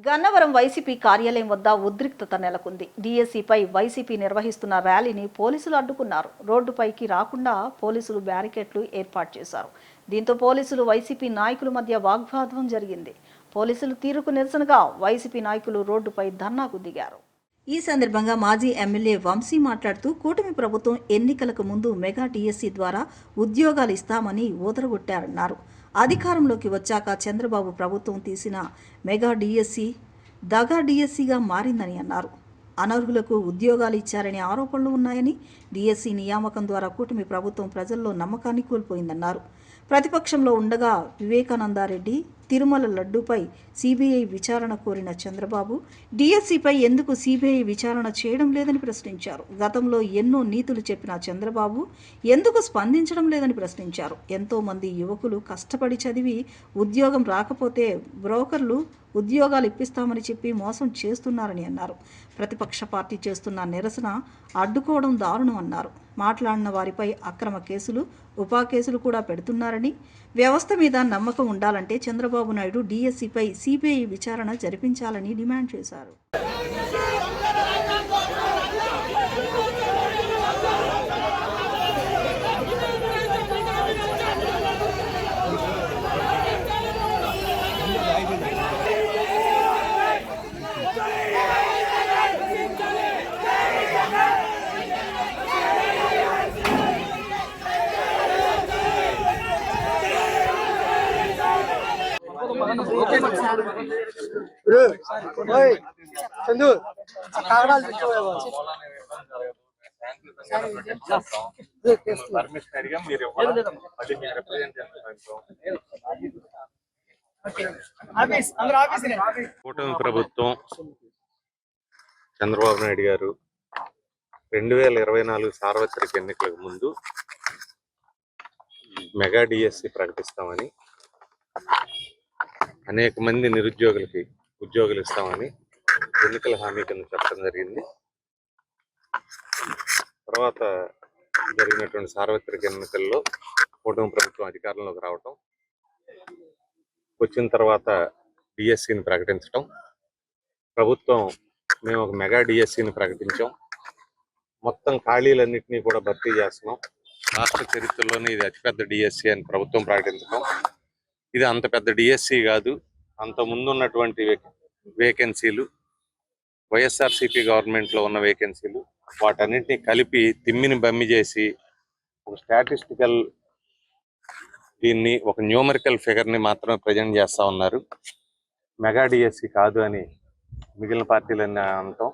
Gannavaram YCP కార్యాలయం వద్ద ఉద్రిక్తత నెలకొంది. డీఎస్సీపై వైసీపీ నిర్వహిస్తున్న ర్యాలీని పోలీసులు అడ్డుకున్నారు. రోడ్డుపైకి రాకుండా పోలీసులు బ్యారికేడ్లు ఏర్పాటు చేశారు. దీంతో పోలీసులు వైసీపీ నాయకుల మధ్య వాగ్వాదం జరిగింది. పోలీసులు తీరుకు నిరసనగా వైసీపీ నాయకులు రోడ్డుపై ధర్నాకు దిగారు. ఈ సందర్భంగా మాజీ ఎమ్మెల్యే వంశీ మాట్లాడుతూ కూటమి ప్రభుత్వం ఎన్నికలకు ముందు మెగా డీఎస్సీ ద్వారా ఉద్యోగాలు ఇస్తామని ఊదరగొట్టారన్నారు. అధికారంలోకి వచ్చాక చంద్రబాబు ప్రభుత్వం తీసిన మెగా డీఎస్సీ దగా డీఎస్సీగా మారిందని అన్నారు. అనర్హులకు ఉద్యోగాలు ఇచ్చారనే ఆరోపణలు ఉన్నాయని, డీఎస్సీ నియామకం ద్వారా కూటమి ప్రభుత్వం ప్రజల్లో నమ్మకాన్ని కోల్పోయిందన్నారు. ప్రతిపక్షంలో ఉండగా వివేకానందారెడ్డి తిరుమల లడ్డూపై సీబీఐ విచారణ కోరిన చంద్రబాబు డీఎస్సీపై ఎందుకు సీబీఐ విచారణ చేయడం లేదని ప్రశ్నించారు. గతంలో ఎన్నో నీతులు చెప్పిన చంద్రబాబు ఎందుకు స్పందించడం లేదని ప్రశ్నించారు. ఎంతో మంది యువకులు కష్టపడి చదివి ఉద్యోగం రాకపోతే బ్రోకర్లు ఉద్యోగాలు ఇప్పిస్తామని చెప్పి మోసం చేస్తున్నారని అన్నారు. ప్రతిపక్ష పార్టీ చేస్తున్న నిరసన అడ్డుకోవడం దారుణం అన్నారు. మాట్లాడిన వారిపై అక్రమ కేసులు, ఉపా కేసులు కూడా పెడుతున్నారని, వ్యవస్థ మీద నమ్మకం ఉండాలంటే చంద్రబాబు నాయుడు డీఎస్సీపై సీబీఐ విచారణ జరిపించాలని డిమాండ్ చేశారు. కూటమి ప్రభుత్వం చంద్రబాబు నాయుడు గారు 2024 సార్వత్రిక ఎన్నికలకు ముందు మెగా డిఎస్సి ప్రకటిస్తామని, అనేక మంది నిరుద్యోగులకి ఉద్యోగులు ఇస్తామని ఎన్నికల హామీ కింద చెప్పడం జరిగింది. తర్వాత జరిగినటువంటి సార్వత్రిక ఎన్నికల్లో కూటమి ప్రభుత్వం అధికారంలోకి రావటం, వచ్చిన తర్వాత డిఎస్సిని ప్రకటించడం, ప్రభుత్వం మేము ఒక మెగా డిఎస్సిని ప్రకటించాం, మొత్తం ఖాళీలన్నింటినీ కూడా భర్తీ చేస్తున్నాం, రాష్ట్ర చరిత్రలోనే ఇది అతిపెద్ద డిఎస్సి అని ప్రభుత్వం ప్రకటించడం. ఇది అంత పెద్ద డిఎస్సి కాదు, అంత ముందు ఉన్నటువంటి వేకెన్సీలు, వైఎస్ఆర్సీపీ గవర్నమెంట్లో ఉన్న వేకెన్సీలు, వాటన్నిటిని కలిపి తిమ్మిని బమ్మి చేసి ఒక స్టాటిస్టికల్ దీన్ని, ఒక న్యూమరికల్ ఫిగర్ని మాత్రమే ప్రజెంట్ చేస్తూ ఉన్నారు. మెగా డిఎస్సి కాదు అని మిగిలిన పార్టీలన్నీ అనటం,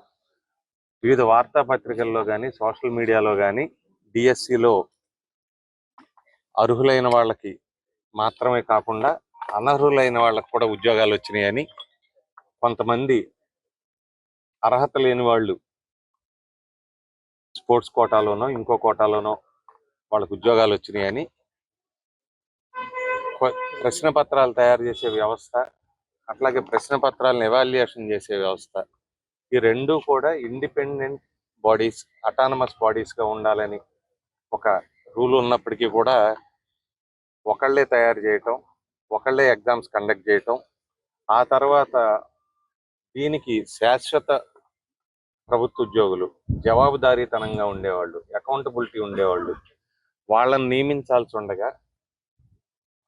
వివిధ వార్తాపత్రికల్లో కానీ సోషల్ మీడియాలో కానీ డిఎస్సిలో అర్హులైన వాళ్ళకి మాత్రమే కాకుండా అనర్హులైన వాళ్ళకు కూడా ఉద్యోగాలు వచ్చినాయని, కొంతమంది అర్హత లేని వాళ్ళు స్పోర్ట్స్ కోటాలోనో ఇంకో కోటాలోనో వాళ్ళకు ఉద్యోగాలు వచ్చినాయని, ప్రశ్న పత్రాలు తయారు చేసే వ్యవస్థ, అట్లాగే ప్రశ్న పత్రాలను ఎవాల్యుయేషన్ చేసే వ్యవస్థ, ఈ రెండూ కూడా ఇండిపెండెంట్ బాడీస్, అటానమస్ బాడీస్గా ఉండాలని ఒక రూల్ ఉన్నప్పటికీ కూడా ఒకళ్ళే తయారు చేయటం, ఒకళ్ళే ఎగ్జామ్స్ కండక్ట్ చేయటం, ఆ తర్వాత దీనికి శాశ్వత ప్రభుత్వ ఉద్యోగులు, జవాబుదారీతనంగా ఉండేవాళ్ళు, అకౌంటబిలిటీ ఉండేవాళ్ళు, వాళ్ళని నియమించాల్సి ఉండగా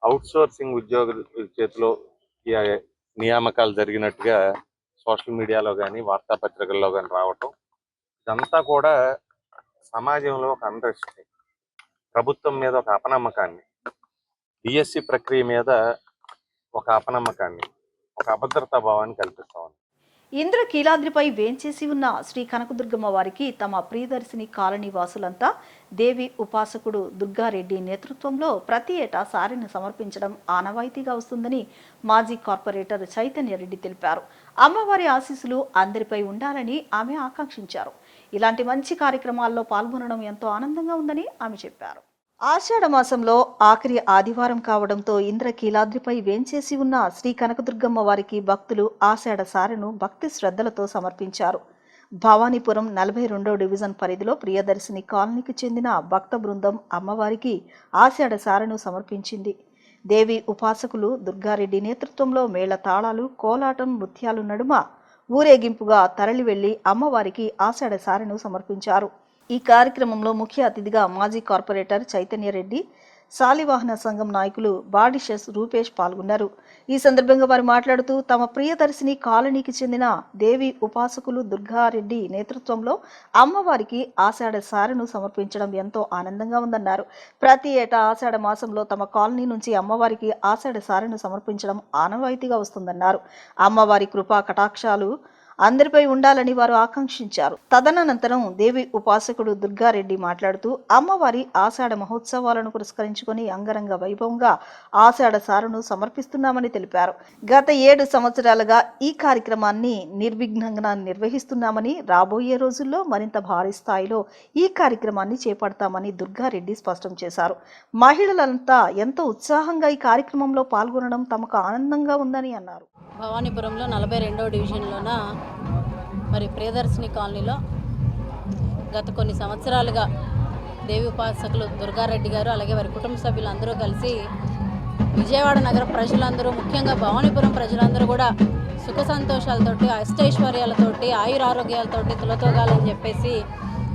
అవుట్సోర్సింగ్ ఉద్యోగుల చేతిలో ఈ నియామకాలు జరిగినట్టుగా సోషల్ మీడియాలో కానీ వార్తాపత్రికల్లో కానీ రావటం, ఇదంతా కూడా సమాజంలో ఒక అన్రెస్ట్ని, ప్రభుత్వం మీద ఒక అపనమ్మకాన్ని, డిఎస్సి ప్రక్రియ మీద ఒక అపనమ్మకాన్ని, ఒక అభద్రతా భావాన్ని కల్పిస్తా ఉంది. ఇంద్రకీలాద్రిపై వేంచేసి ఉన్న శ్రీ కనకదుర్గమ్మ వారికి తమ ప్రియదర్శిని కాలనీ వాసులంతా దేవి ఉపాసకుడు దుర్గారెడ్డి నేతృత్వంలో ప్రతి ఏటా సారిని సమర్పించడం ఆనవాయితీగా వస్తుందని మాజీ కార్పొరేటర్ చైతన్యరెడ్డి తెలిపారు. అమ్మవారి ఆశీస్సులు అందరిపై ఉండాలని ఆమె ఆకాంక్షించారు. ఇలాంటి మంచి కార్యక్రమాల్లో పాల్గొనడం ఎంతో ఆనందంగా ఉందని ఆమె చెప్పారు. ఆషాఢ మాసంలో ఆఖరి ఆదివారం కావడంతో ఇంద్రకీలాద్రిపై వేంచేసి ఉన్న శ్రీ కనకదుర్గమ్మ వారికి భక్తులు ఆషాఢ సారెను భక్తి శ్రద్ధలతో సమర్పించారు. భవానీపురం 42వ డివిజన్ పరిధిలో ప్రియదర్శిని కాలనీకి చెందిన భక్త బృందం అమ్మవారికి ఆషాఢ సారెను సమర్పించింది. దేవి ఉపాసకులు దుర్గారెడ్డి నేతృత్వంలో మేళ తాళాలు, కోలాటం, నృత్యాలు నడుమ ఊరేగింపుగా తరలి వెళ్లి అమ్మవారికి ఆషాఢ సారెను సమర్పించారు. ఈ కార్యక్రమంలో ముఖ్య అతిథిగా మాజీ కార్పొరేటర్ చైతన్యరెడ్డి, శాలివాహన సంఘం నాయకులు బాడిషెస్ రూపేష్ పాల్గొన్నారు. ఈ సందర్భంగా వారు మాట్లాడుతూ తమ ప్రియదర్శిని కాలనీకి చెందిన దేవి ఉపాసకులు దుర్గారెడ్డి నేతృత్వంలో అమ్మవారికి ఆషాఢ సారెను సమర్పించడం ఎంతో ఆనందంగా ఉందన్నారు. ప్రతి ఏటా ఆషాఢ మాసంలో తమ కాలనీ నుంచి అమ్మవారికి ఆషాఢ సారెను సమర్పించడం ఆనవాయితీగా వస్తుందన్నారు. అమ్మవారి కృపా కటాక్షాలు అందరిపై ఉండాలని వారు ఆకాంక్షించారు. తదనంతరం దేవి ఉపాసకుడు దుర్గారెడ్డి మాట్లాడుతూ అమ్మవారి ఆషాఢ మహోత్సవాలను పురస్కరించుకొని అంగరంగ వైభవంగా ఆషాఢ సారును సమర్పిస్తున్నామని తెలిపారు. గత 7 సంవత్సరాలుగా ఈ కార్యక్రమాన్ని నిర్విఘ్నంగా నిర్వహిస్తున్నామని, రాబోయే రోజుల్లో మరింత భారీ స్థాయిలో ఈ కార్యక్రమాన్ని చేపడతామని దుర్గారెడ్డి స్పష్టం చేశారు. మహిళలంతా ఎంతో ఉత్సాహంగా ఈ కార్యక్రమంలో పాల్గొనడం తమకు ఆనందంగా ఉందని అన్నారు. భవానీపురంలో 42వ డివిజన్లోన మరి ప్రియదర్శిని కాలనీలో గత కొన్ని సంవత్సరాలుగా దేవి ఉపాసకులు దుర్గారెడ్డి గారు అలాగే వారి కుటుంబ సభ్యులు అందరూ కలిసి విజయవాడ నగర ప్రజలందరూ, ముఖ్యంగా భవానీపురం ప్రజలందరూ కూడా సుఖ సంతోషాలతోటి, అష్టైశ్వర్యాలతోటి, ఆయురారోగ్యాలతోటి తులతూగాలని చెప్పేసి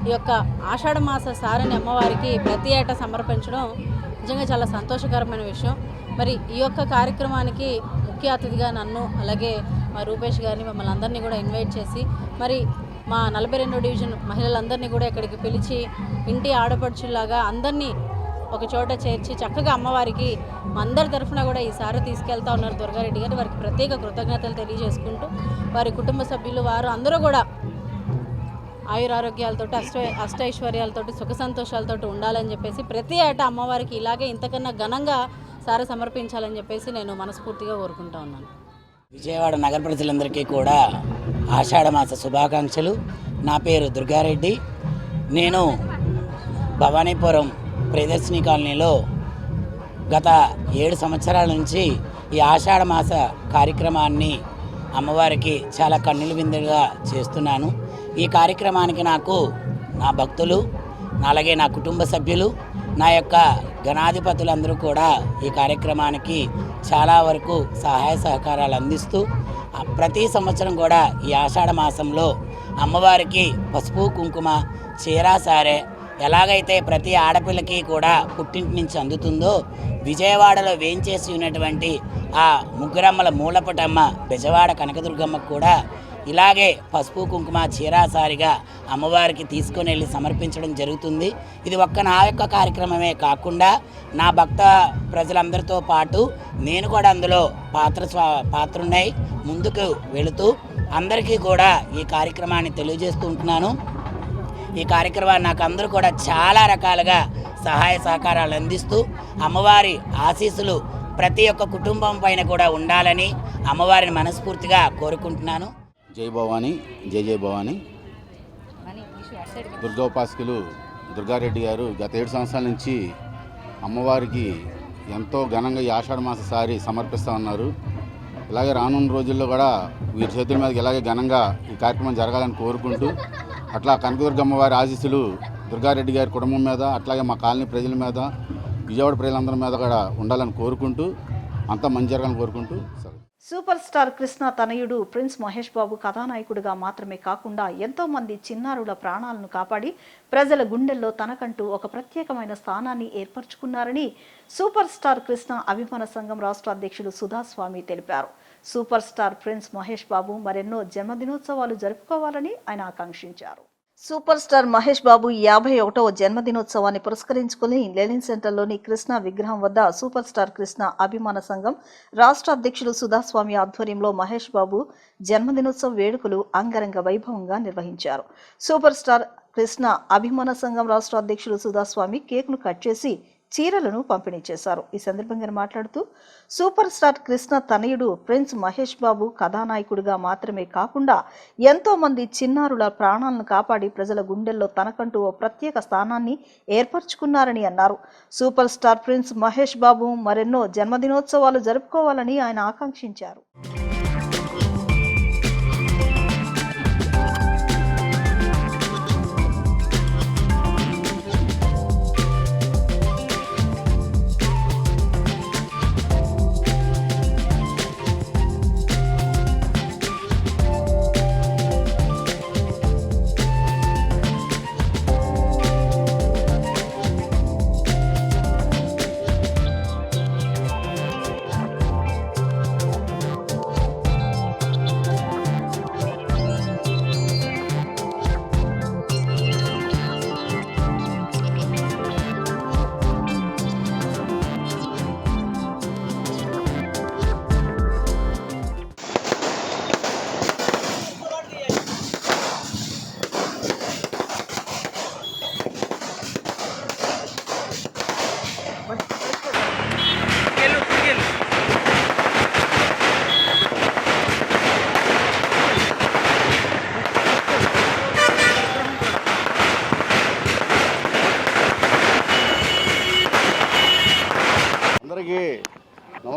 ఈ యొక్క ఆషాఢ మాస సారని అమ్మవారికి ప్రతి ఏటా సమర్పించడం నిజంగా చాలా సంతోషకరమైన విషయం. మరి ఈ యొక్క కార్యక్రమానికి ముఖ్య అతిథిగా నన్ను అలాగే మా రూపేష్ గారిని, మమ్మల్ని అందరినీ కూడా ఇన్వైట్ చేసి మరి మా 42వ డివిజన్ మహిళలందరినీ కూడా ఇక్కడికి పిలిచి ఇంటి ఆడపడుచులాగా అందరినీ ఒక చోట చేర్చి చక్కగా అమ్మవారికి మా అందరి తరఫున కూడా ఈసారి తీసుకెళ్తా ఉన్నారు దుర్గారెడ్డి గారు. వారికి ప్రత్యేక కృతజ్ఞతలు తెలియజేసుకుంటూ వారి కుటుంబ సభ్యులు వారు అందరూ కూడా ఆయురారోగ్యాలతోటి, అష్టైశ్వర్యాలతోటి, సుఖ సంతోషాలతోటి ఉండాలని చెప్పేసి ప్రతి ఏటా అమ్మవారికి ఇలాగే ఇంతకన్నా ఘనంగా సారి సమర్పించాలని చెప్పేసి నేను మనస్ఫూర్తిగా కోరుకుంటా ఉన్నాను. విజయవాడ నగర ప్రజలందరికీ కూడా ఆషాఢ మాస శుభాకాంక్షలు. నా పేరు దుర్గారెడ్డి. నేను భవానీపురం ప్రియదర్శిని కాలనీలో గత 7 సంవత్సరాల నుంచి ఈ ఆషాఢ మాస కార్యక్రమాన్ని అమ్మవారికి చాలా కన్నుల విందుగా చేస్తున్నాను. ఈ కార్యక్రమానికి నాకు నా భక్తులు, అలాగే నా కుటుంబ సభ్యులు, నా యొక్క గణాధిపతులందరూ కూడా ఈ కార్యక్రమానికి చాలా వరకు సహాయ సహకారాలు అందిస్తూ ప్రతి సంవత్సరం కూడా ఈ ఆషాఢ మాసంలో అమ్మవారికి పసుపు, కుంకుమ, చీర, సారె ఎలాగైతే ప్రతి ఆడపిల్లకి కూడా పుట్టింటి నుంచి అందుతుందో విజయవాడలో వేంచేసి ఉన్నటువంటి ఆ ముగ్గురమ్మల మూలపటమ్మ బెజవాడ కనకదుర్గమ్మకు కూడా ఇలాగే పసుపు, కుంకుమ, చీరాసారిగా అమ్మవారికి తీసుకొని వెళ్ళి సమర్పించడం జరుగుతుంది. ఇది ఒక్క నా యొక్క కార్యక్రమమే కాకుండా నా భక్త ప్రజలందరితో పాటు నేను కూడా అందులో పాత్రున్నాయి ముందుకు వెళుతూ అందరికీ కూడా ఈ కార్యక్రమాన్ని తెలియజేస్తూ ఉంటున్నాను. ఈ కార్యక్రమాన్ని నాకు అందరూ కూడా చాలా రకాలుగా సహాయ సహకారాలు అందిస్తూ అమ్మవారి ఆశీస్సులు ప్రతి ఒక్క కుటుంబం పైన కూడా ఉండాలని అమ్మవారిని మనస్ఫూర్తిగా కోరుకుంటున్నాను. జై భవాని, జై జై భవాని. దుర్గోపాసకులు దుర్గారెడ్డి గారు గత 7 సంవత్సరాల నుంచి అమ్మవారికి ఎంతో ఘనంగా ఈ ఆషాఢ మాస సారి సమర్పిస్తూ ఉన్నారు. ఇలాగే రానున్న రోజుల్లో కూడా వీరి చేతుల మీదకి ఇలాగే ఘనంగా ఈ కార్యక్రమం జరగాలని కోరుకుంటూ అట్లా కనకదుర్గమ్మ వారి ఆశీస్సులు దుర్గారెడ్డి గారి కుటుంబం మీద, అట్లాగే మా కాలనీ ప్రజల మీద, విజయవాడ ప్రజలందరి మీద కూడా ఉండాలని కోరుకుంటూ అంతా మంచి జరగాలని కోరుకుంటూ సూపర్ స్టార్ కృష్ణ తనయుడు ప్రిన్స్ మహేష్ బాబు కథానాయకుడిగా మాత్రమే కాకుండా ఎంతో మంది చిన్నారుల ప్రాణాలను కాపాడి ప్రజల గుండెల్లో తనకంటూ ఒక ప్రత్యేకమైన స్థానాన్ని ఏర్పరచుకున్నారని సూపర్ స్టార్ కృష్ణ అభిమాన సంఘం రాష్ట్ర అధ్యక్షుడు సుధాస్వామి తెలిపారు. Super star prince Mahesh Babu మరెన్నో జన్మదినోత్సవాలు జరుపుకోవాలని ఆయన ఆకాంక్షించారు. సూపర్ స్టార్ మహేష్ బాబు 51వ జన్మదినోత్సవాన్ని పురస్కరించుకుని లెనిన్ సెంటర్లోని కృష్ణ విగ్రహం వద్ద సూపర్ స్టార్ కృష్ణ అభిమాన సంఘం రాష్ట్ర అధ్యక్షులు సుధాస్వామి ఆధ్వర్యంలో మహేష్ బాబు జన్మదినోత్సవ వేడుకలు అంగరంగ వైభవంగా నిర్వహించారు. సూపర్ స్టార్ కృష్ణ అభిమాన సంఘం రాష్ట్ర అధ్యక్షులు సుధాస్వామి కేక్ను కట్ చేసి చీరలను పంపిణీ చేశారు. ఈ సందర్భంగా మాట్లాడుతూ సూపర్ స్టార్ కృష్ణ తనయుడు ప్రిన్స్ మహేష్ బాబు కథానాయకుడిగా మాత్రమే కాకుండా ఎంతో మంది చిన్నారుల ప్రాణాలను కాపాడి ప్రజల గుండెల్లో తనకంటూ ఓ ప్రత్యేక స్థానాన్ని ఏర్పరచుకున్నారని అన్నారు. Super star prince Mahesh Babu మరెన్నో జన్మదినోత్సవాలు జరుపుకోవాలని ఆయన ఆకాంక్షించారు.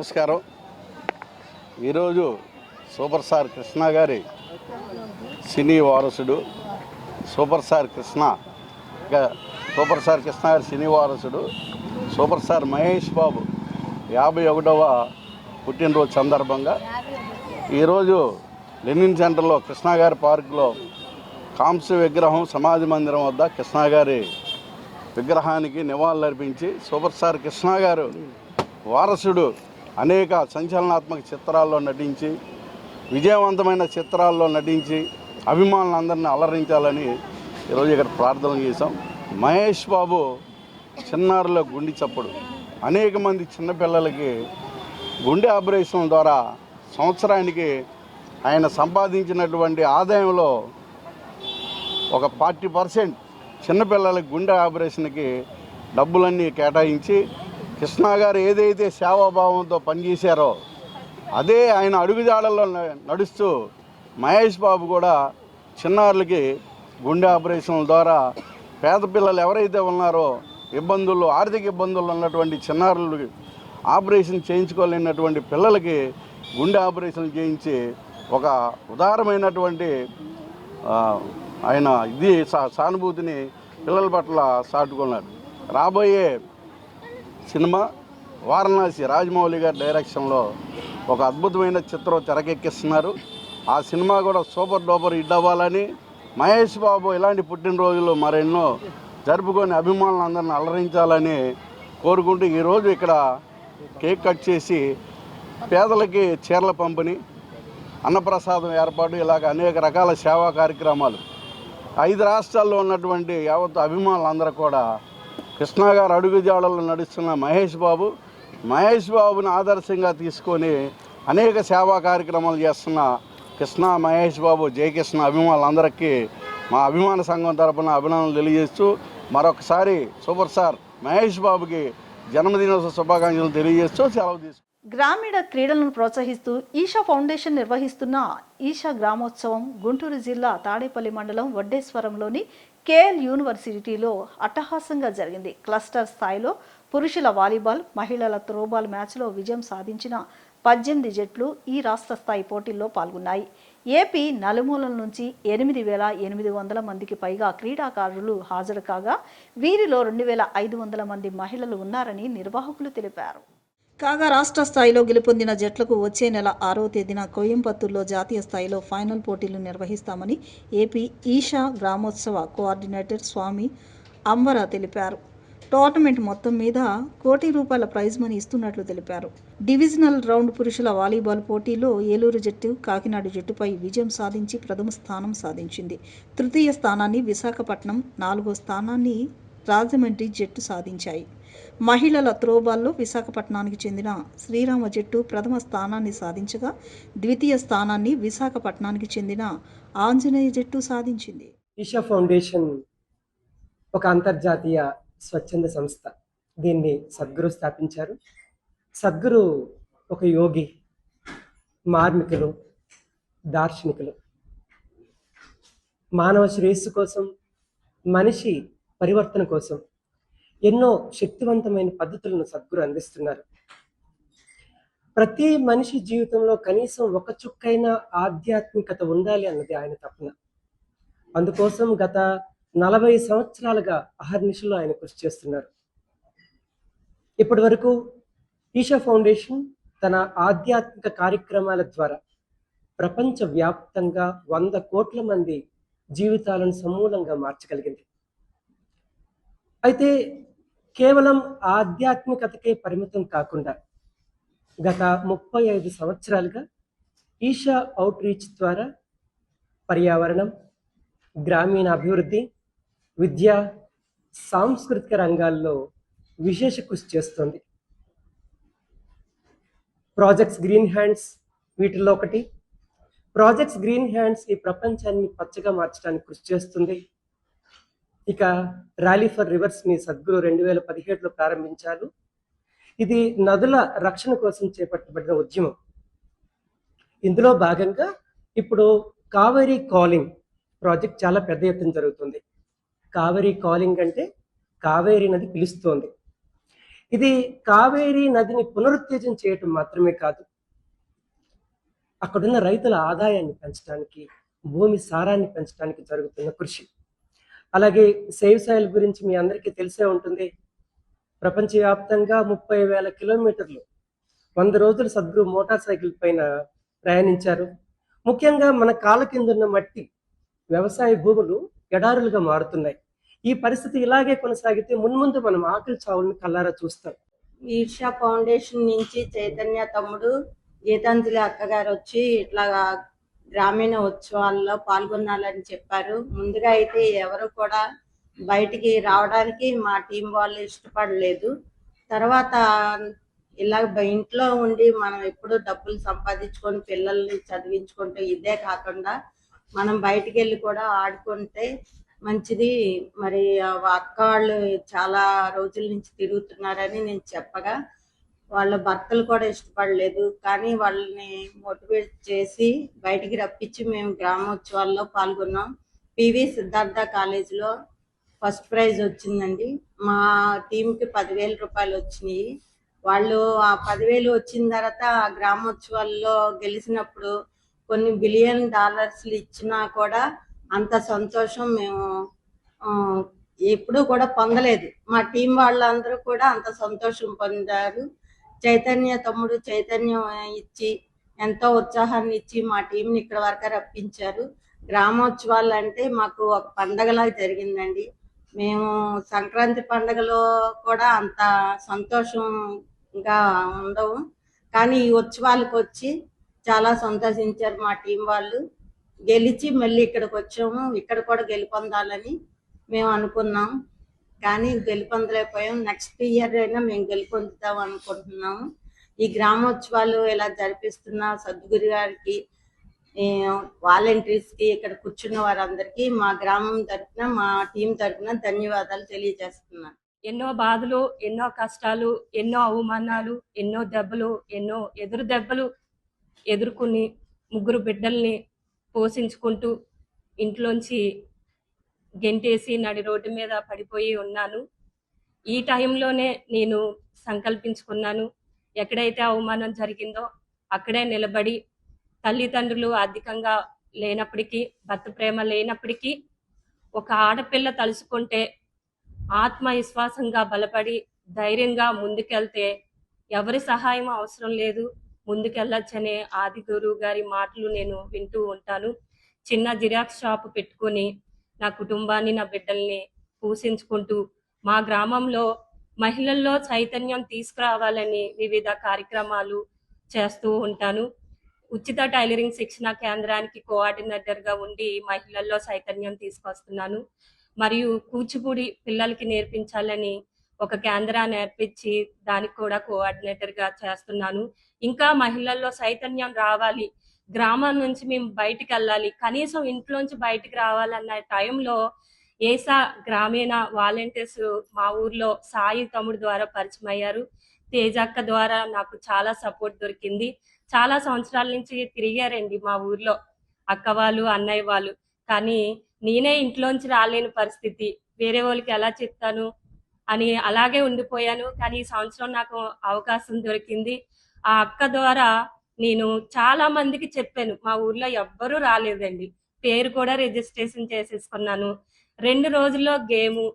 నమస్కారం. ఈరోజు సూపర్ స్టార్ కృష్ణ గారి సినీ వారసుడు సూపర్ స్టార్ కృష్ణ గారి సినీ వారసుడు సూపర్ స్టార్ మహేష్ బాబు 51వ పుట్టినరోజు సందర్భంగా ఈరోజు లెనిన్ సెంటర్లో కృష్ణ గారి పార్కులో కాంస్య విగ్రహం సమాధి మందిరం వద్ద కృష్ణ గారి విగ్రహానికి నివాళులర్పించి సూపర్ స్టార్ కృష్ణ గారు వారసుడు అనేక సంచలనాత్మక చిత్రాల్లో నటించి విజయవంతమైన చిత్రాల్లో నటించి అభిమానులందరినీ అలరించాలని ఈరోజు ఇక్కడ ప్రార్థన చేశాం. మహేష్ బాబు చిన్నారుల గుండె చప్పుడు అనేక మంది చిన్నపిల్లలకి గుండె ఆపరేషన్ ద్వారా సంవత్సరానికి ఆయన సంపాదించినటువంటి ఆదాయంలో ఒక 40% చిన్నపిల్లలకి గుండె ఆపరేషన్కి డబ్బులన్నీ కేటాయించి కృష్ణ గారు ఏదైతే సేవాభావంతో పనిచేశారో అదే ఆయన అడుగుజాడల్లో నడుస్తూ మహేష్ బాబు కూడా చిన్నారులకి గుండె ఆపరేషన్ల ద్వారా పేద పిల్లలు ఎవరైతే ఉన్నారో ఆర్థిక ఇబ్బందులు ఉన్నటువంటి చిన్నారులు ఆపరేషన్ చేయించుకోలేనటువంటి పిల్లలకి గుండె ఆపరేషన్ చేయించి ఒక ఉదారమైనటువంటి ఆయన సానుభూతిని పిల్లల పట్ల చాటుకున్నారు. రాబోయే సినిమా వారణాసి రాజమౌళి గారి డైరెక్షన్లో ఒక అద్భుతమైన చిత్రం తెరకెక్కిస్తున్నారు. ఆ సినిమా కూడా సూపర్ డూపర్ హిట్ అవ్వాలని మహేష్ బాబు ఇలాంటి పుట్టినరోజులు మరెన్నో జరుపుకొని అభిమానులందరినీ అలరించాలని కోరుకుంటూ ఈరోజు ఇక్కడ కేక్ కట్ చేసి పేదలకి చీరల పంపిణీ, అన్నప్రసాదం ఏర్పాటు, ఇలాగ అనేక రకాల సేవా కార్యక్రమాలు 5 రాష్ట్రాల్లో ఉన్నటువంటి యావత్ అభిమానులందరూ కూడా కృష్ణ గారు అడుగుజాడల్లో నడుస్తున్న మహేష్ బాబుని ఆదర్శంగా తీసుకొని అనేక సేవా కార్యక్రమాలు చేస్తున్న కృష్ణ మహేష్ బాబు జయకృష్ణ అభిమానులందరికీ మా అభిమాన సంఘం తరపున అభినందనలు తెలియజేస్తూ మరొకసారి సూపర్ స్టార్ మహేష్ బాబుకి జన్మదినోత్సవ శుభాకాంక్షలు తెలియజేస్తూ సెలవు తీసుకుంటాం. గ్రామీణ క్రీడలను ప్రోత్సహిస్తూ ఈషా ఫౌండేషన్ నిర్వహిస్తున్న ఈషా గ్రామోత్సవం గుంటూరు జిల్లా తాడేపల్లి మండలం వడ్డేశ్వరంలోని కేఎల్ యూనివర్సిటీలో అట్టహాసంగా జరిగింది. క్లస్టర్ స్థాయిలో పురుషుల వాలీబాల్, మహిళల త్రోబాల్ మ్యాచ్లో విజయం సాధించిన 18 జట్లు ఈ రాష్ట్ర స్థాయి పోటీల్లో పాల్గొన్నాయి. ఏపీ నలుమూలల నుంచి 8,800 మందికి పైగా క్రీడాకారులు హాజరు కాగా వీరిలో 2,500 మంది మహిళలు ఉన్నారని నిర్వాహకులు తెలిపారు. కాగా రాష్ట్ర స్థాయిలో గెలుపొందిన జట్లకు వచ్చే నెల 6వ తేదీన కోయంబత్తూరులో జాతీయ స్థాయిలో ఫైనల్ పోటీలు నిర్వహిస్తామని ఏపీ ఈషా గ్రామోత్సవ కోఆర్డినేటర్ స్వామి అంబర తెలిపారు. టోర్నమెంట్ మొత్తం మీద ₹1 కోటి ప్రైజ్ మనీ ఇస్తున్నట్లు తెలిపారు. డివిజనల్ రౌండ్ పురుషుల వాలీబాల్ పోటీలో ఏలూరు జట్టు కాకినాడ జట్టుపై విజయం సాధించి ప్రథమ స్థానం సాధించింది. తృతీయ స్థానాన్ని విశాఖపట్నం, 4వ స్థానాన్ని రాజమండ్రి జట్టు సాధించాయి. మహిళల త్రోబాల్లో విశాఖపట్నానికి చెందిన శ్రీరామ జట్టు ప్రథమ స్థానాన్ని సాధించగా ద్వితీయ స్థానాన్ని విశాఖపట్నానికి చెందిన ఆంజనేయ జట్టు సాధించింది. ఈషా ఫౌండేషన్ ఒక అంతర్జాతీయ స్వచ్ఛంద సంస్థ. దీన్ని సద్గురు స్థాపించారు. సద్గురు ఒక యోగి, మార్మికులు, దార్శనికులు. మానవ శ్రేయస్సు కోసం, మనిషి పరివర్తన కోసం ఎన్నో శక్తివంతమైన పద్ధతులను సద్గురు అందిస్తున్నారు. ప్రతి మనిషి జీవితంలో కనీసం ఒక చుక్కైన ఆధ్యాత్మికత ఉండాలి అన్నది ఆయన తపన. అందుకోసం గత 40 సంవత్సరాలుగా అహర్నిశలు ఆయన కృషి చేస్తున్నారు. ఇప్పటి వరకు ఈషా ఫౌండేషన్ తన ఆధ్యాత్మిక కార్యక్రమాల ద్వారా ప్రపంచవ్యాప్తంగా 100 కోట్ల మంది జీవితాలను సమూలంగా మార్చగలిగింది. అయితే కేవలం ఆధ్యాత్మికతకే పరిమితం కాకుండా గత 35 సంవత్సరాలుగా ఈషా అవుట్ రీచ్ ద్వారా పర్యావరణం, గ్రామీణ అభివృద్ధి, విద్య, సాంస్కృతిక రంగాల్లో విశేష కృషి చేస్తుంది. ప్రాజెక్ట్స్ గ్రీన్ హ్యాండ్స్ వీటిల్లో ఒకటి. ప్రాజెక్ట్స్ గ్రీన్ హ్యాండ్స్ ఈ ప్రపంచాన్ని పచ్చగా మార్చడానికి కృషి చేస్తుంది. ఇక ర్యాలీ ఫర్ రివర్స్ని సద్గురు 2017లో ప్రారంభించారు. ఇది నదుల రక్షణ కోసం చేపట్టబడిన ఉద్యమం. ఇందులో భాగంగా ఇప్పుడు కావేరీ కాలింగ్ ప్రాజెక్ట్ చాలా పెద్ద ఎత్తున జరుగుతుంది. కావేరీ కాలింగ్ అంటే కావేరీ నది పిలుస్తోంది. ఇది కావేరీ నదిని పునరుత్తేజం చేయటం మాత్రమే కాదు, అక్కడున్న రైతుల ఆదాయాన్ని పెంచడానికి, భూమి సారాన్ని పెంచడానికి జరుగుతున్న కృషి. అలాగే సేవ్ సాయిల్ గురించి మీ అందరికీ తెలిసే ఉంటుంది. ప్రపంచవ్యాప్తంగా 30,000 కిలోమీటర్లు 100 రోజులు సద్గురు మోటార్ సైకిల్ పైన ప్రయాణించారు. ముఖ్యంగా మన కాళ్ళ కింద ఉన్న మట్టి, వ్యవసాయ భూములు ఎడారులుగా మారుతున్నాయి. ఈ పరిస్థితి ఇలాగే కొనసాగితే మున్ముందు మనం ఆకలి చావులను కల్లారా చూస్తాం. ఈర్షా ఫౌండేషన్ నుంచి చైతన్య తమ్ముడు, గీతాంజలి అక్కగారు వచ్చి ఇట్లా గ్రామీణ ఉత్సవాల్లో పాల్గొనాలని చెప్పారు. ముందుగా అయితే ఎవరు కూడా బయటికి రావడానికి మా టీం వాళ్ళు ఇష్టపడలేదు. తర్వాత ఇలా ఇంట్లో ఉండి మనం ఎప్పుడు డబ్బులు సంపాదించుకొని పిల్లల్ని చదివించుకుంటూ ఇదే కాకుండా మనం బయటికి వెళ్ళి కూడా ఆడుకుంటే మంచిది. మరి అక్క వాళ్ళు చాలా రోజుల నుంచి తిరుగుతున్నారని నేను చెప్పగా వాళ్ళ భర్తలు కూడా ఇష్టపడలేదు. కానీ వాళ్ళని మోటివేట్ చేసి బయటికి రప్పించి మేము గ్రామోత్సవాల్లో పాల్గొన్నాం. పివి సిద్ధార్థ కాలేజీలో ఫస్ట్ ప్రైజ్ వచ్చిందండి. మా టీంకి 10,000 రూపాయలు వచ్చినాయి. వాళ్ళు ఆ 10,000 వచ్చిన తర్వాత ఆ గ్రామోత్సవాల్లో గెలిచినప్పుడు కొన్ని $1 బిలియన్ ఇచ్చినా కూడా అంత సంతోషం మేము ఎప్పుడూ కూడా పొందలేదు. మా టీం వాళ్ళందరూ కూడా అంత సంతోషం పొందారు. చైతన్య తమ్ముడు చైతన్యం ఇచ్చి ఎంతో ఉత్సాహాన్ని ఇచ్చి మా టీంని ఇక్కడ వరకు రప్పించారు. గ్రామోత్సవాలు అంటే మాకు ఒక పండగలాగా జరిగిందండి. మేము సంక్రాంతి పండగలో కూడా అంత సంతోషంగా ఉండవు, కానీ ఈ ఉత్సవాలకు వచ్చి చాలా సంతోషించారు మా టీం వాళ్ళు. గెలిచి మళ్ళీ ఇక్కడికి వచ్చాము. ఇక్కడ కూడా గెలుపొందాలని మేము అనుకున్నాం, కానీ గెలుపొందలేకపోయాం. నెక్స్ట్ ఇయర్ అయినా మేము గెలుపొందుతాం అనుకుంటున్నాము. ఈ గ్రామోత్సవాలు ఇలా జరిపిస్తున్న సద్గురు గారికి, వాలంటీర్స్కి, ఇక్కడ కూర్చున్న వారందరికీ మా గ్రామం తరఫున, మా టీం తరఫున ధన్యవాదాలు తెలియజేస్తున్నాను. ఎన్నో బాధలు, ఎన్నో కష్టాలు, ఎన్నో అవమానాలు, ఎన్నో దెబ్బలు, ఎన్నో ఎదురు దెబ్బలు ఎదుర్కొని 3 బిడ్డల్ని పోషించుకుంటూ ఇంట్లోంచి గెంటేసి నడి రోడ్డు మీద పడిపోయి ఉన్నాను. ఈ టైంలోనే నేను సంకల్పించుకున్నాను, ఎక్కడైతే అవమానం జరిగిందో అక్కడే నిలబడి, తల్లిదండ్రులు ఆర్థికంగా లేనప్పటికీ, భర్త ప్రేమ లేనప్పటికీ, ఒక ఆడపిల్ల తలుసుకుంటే ఆత్మవిశ్వాసంగా బలపడి ధైర్యంగా ముందుకెళ్తే ఎవరి సహాయం అవసరం లేదు, ముందుకెళ్ళొచ్చనే ఆది గురువు గారి మాటలు నేను వింటూ ఉంటాను. చిన్న జిరాక్స్ షాప్ పెట్టుకొని నా కుటుంబాన్ని, నా బిడ్డల్ని పోషించుకుంటూ మా గ్రామంలో మహిళల్లో చైతన్యం తీసుకురావాలని వివిధ కార్యక్రమాలు చేస్తూ ఉంటాను. ఉచిత టైలరింగ్ శిక్షణ కేంద్రానికి కోఆర్డినేటర్గా ఉండి మహిళల్లో చైతన్యం తీసుకొస్తున్నాను. మరియు కూచిపూడి పిల్లలకి నేర్పించాలని ఒక కేంద్రాన్ని ఏర్పించి దానికి కూడా కోఆర్డినేటర్గా చేస్తున్నాను. ఇంకా మహిళల్లో చైతన్యం రావాలి, గ్రామం నుంచి మేము బయటికి వెళ్ళాలి, కనీసం ఇంట్లోంచి బయటికి రావాలన్న టైంలో ఏసా గ్రామీణ వాలంటీర్స్ మా ఊర్లో సాయి తమ్ముడు ద్వారా పరిచయం అయ్యారు. తేజక్క ద్వారా నాకు చాలా సపోర్ట్ దొరికింది. చాలా సంవత్సరాల నుంచి తిరిగారండి మా ఊర్లో అక్క వాళ్ళు, అన్నయ్య వాళ్ళు. కానీ నేనే ఇంట్లోంచి రాలేని పరిస్థితి, వేరే వాళ్ళకి ఎలా చెప్తాను అని అలాగే ఉండిపోయాను. కానీ ఈ సంవత్సరం నాకు అవకాశం దొరికింది. ఆ అక్క ద్వారా నేను చాలా మందికి చెప్పాను. మా ఊర్లో ఎవ్వరూ రాలేదండి. పేరు కూడా రిజిస్ట్రేషన్ చేసేసుకున్నాను. 2 రోజుల్లో గేము,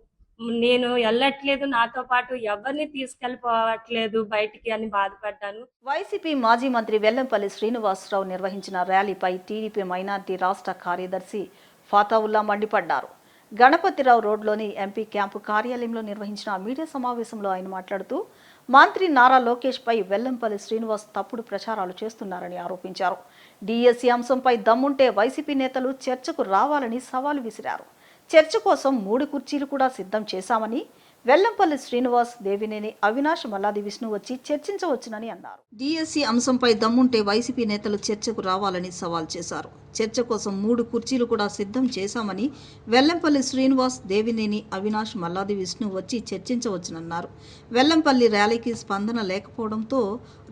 నేను వెళ్ళట్లేదు, నాతో పాటు ఎవరిని తీసుకెళ్ళిపోవట్లేదు బయటికి అని బాధపడ్డాను. వైసీపీ మాజీ మంత్రి వెల్లంపల్లి శ్రీనివాసరావు నిర్వహించిన ర్యాలీపై టీడీపీ మైనార్టీ రాష్ట్ర కార్యదర్శి ఫాతావుల్లా మండిపడ్డారు. గణపతిరావు రోడ్లోని ఎంపీ క్యాంపు కార్యాలయంలో నిర్వహించిన మీడియా సమావేశంలో ఆయన మాట్లాడుతూ మంత్రి నారా లోకేష్ పై వెల్లంపల్లి శ్రీనివాస్ తప్పుడు ప్రచారాలు చేస్తున్నారని ఆరోపించారు. డిఎస్సి అంశంపై దమ్ముంటే వైసీపీ నేతలు చర్చకు రావాలని సవాలు విసిరారు. చర్చ కోసం 3 కుర్చీలు కూడా సిద్ధం చేశామని, వెల్లంపల్లి శ్రీనివాస్, దేవినేని అవినాష్, మల్లాది విష్ణు వచ్చి చర్చించవచ్చునని అన్నారు. డిఎస్సి అంశంపై దమ్ముంటే వైసీపీ నేతలు చర్చకు రావాలని సవాల్ చేశారు. చర్చ కోసం 3 కుర్చీలు కూడా సిద్ధం చేశామని వెల్లంపల్లి శ్రీనివాస్, దేవినేని అవినాష్, మల్లాది విష్ణు వచ్చి చర్చించవచ్చునన్నారు. వెల్లంపల్లి ర్యాలీకి స్పందన లేకపోవడంతో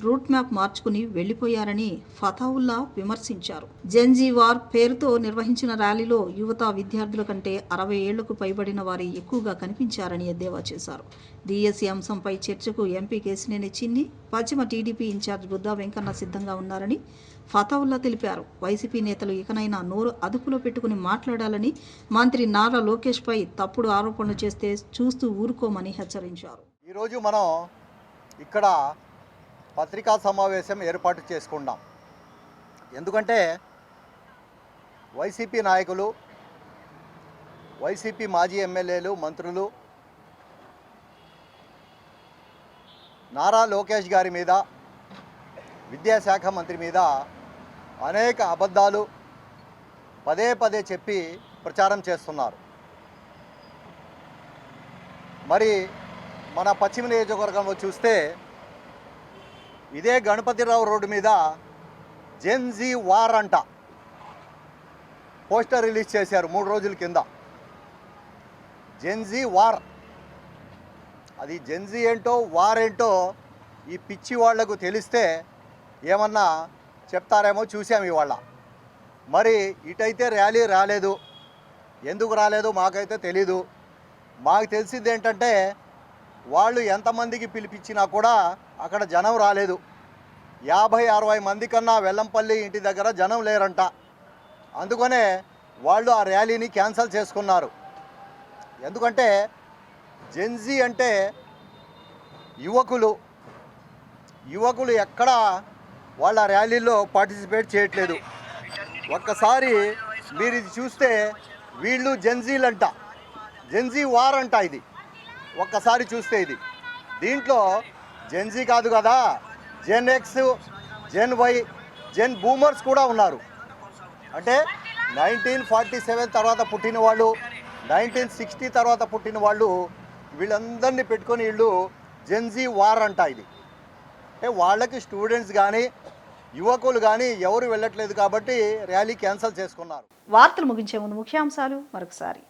రూట్ మ్యాప్ మార్చుకుని వెళ్లిపోయారని ఫతావుల్లా విమర్శించారు. జెన్జీ వార్ పేరుతో నిర్వహించిన ర్యాలీలో యువత, విద్యార్థుల కంటే 60 ఏళ్లకు పైబడిన వారి ఎక్కువగా కనిపించారని ఎద్దేవా చేశారు. డిఎస్సి అంశంపై చర్చకు ఎంపీ కేశినేని చిన్ని, పశ్చిమ టీడీపీ ఇన్ఛార్జ్ బుద్దా వెంకన్న సిద్ధంగా ఉన్నారని ఫతావుల్లా తెలిపారు. వైసీపీ నేతలు ఇకనైనా నోరు అదుపులో పెట్టుకుని మాట్లాడాలని, మంత్రి నారా లోకేష్పై తప్పుడు ఆరోపణలు చేస్తే చూస్తూ ఊరుకోమని హెచ్చరించారు. ఈరోజు మనం ఇక్కడ పత్రికా సమావేశం ఏర్పాటు చేసుకున్నాం. ఎందుకంటే వైసీపీ నాయకులు, వైసీపీ మాజీ ఎమ్మెల్యేలు, మంత్రులు నారా లోకేష్ గారి మీద, విద్యాశాఖ మంత్రి మీద అనేక అబద్ధాలు పదే పదే చెప్పి ప్రచారం చేస్తున్నారు. మరి మన పశ్చిమ నియోజకవర్గంలో చూస్తే ఇదే గణపతిరావు రోడ్డు మీద జెన్జీ వార్ అంట పోస్టర్ రిలీజ్ చేశారు 3 రోజుల కింద. జెన్జీ వార్, అది జెన్జీ ఏంటో వార్ ఏంటో ఈ పిచ్చి వాళ్లకు తెలిస్తే ఏమన్నా చెప్తారేమో చూసాం ఇవాళ. మరి ఇటైతే ర్యాలీ రాలేదు, ఎందుకు రాలేదు మాకైతే తెలీదు. మాకు తెలిసింది ఏంటంటే వాళ్ళు ఎంతమందికి పిలిపించినా కూడా అక్కడ జనం రాలేదు. 50-60 మంది కన్నా వెల్లంపల్లి ఇంటి దగ్గర జనం లేరంట. అందుకనే వాళ్ళు ఆ ర్యాలీని క్యాన్సిల్ చేసుకున్నారు. ఎందుకంటే జెన్జీ అంటే యువకులు ఎక్కడ వాళ్ళ ర్యాలీలో పార్టిసిపేట్ చేయట్లేదు. ఒక్కసారి మీరు ఇది చూస్తే వీళ్ళు జెన్జీలంట, జెన్జీ వార్ అంట. ఇది ఒక్కసారి చూస్తే ఇది దీంట్లో జెన్జీ కాదు కదా, Gen X, Gen Y, Gen boomers కూడా ఉన్నారు. అంటే 1947 తర్వాత పుట్టిన వాళ్ళు, 1960 తర్వాత పుట్టిన వాళ్ళు, వీళ్ళందరినీ పెట్టుకొని వీళ్ళు జెన్జీ వార్ అంట. ఇది అంటే వాళ్ళకి స్టూడెంట్స్ కానీ యువకులు కానీ ఎవరు వెళ్ళట్లేదు కాబట్టి ర్యాలీ క్యాన్సిల్ చేసుకున్నారు. వార్తలు ముగించే ముందు ముఖ్యాంశాలు మరొకసారి.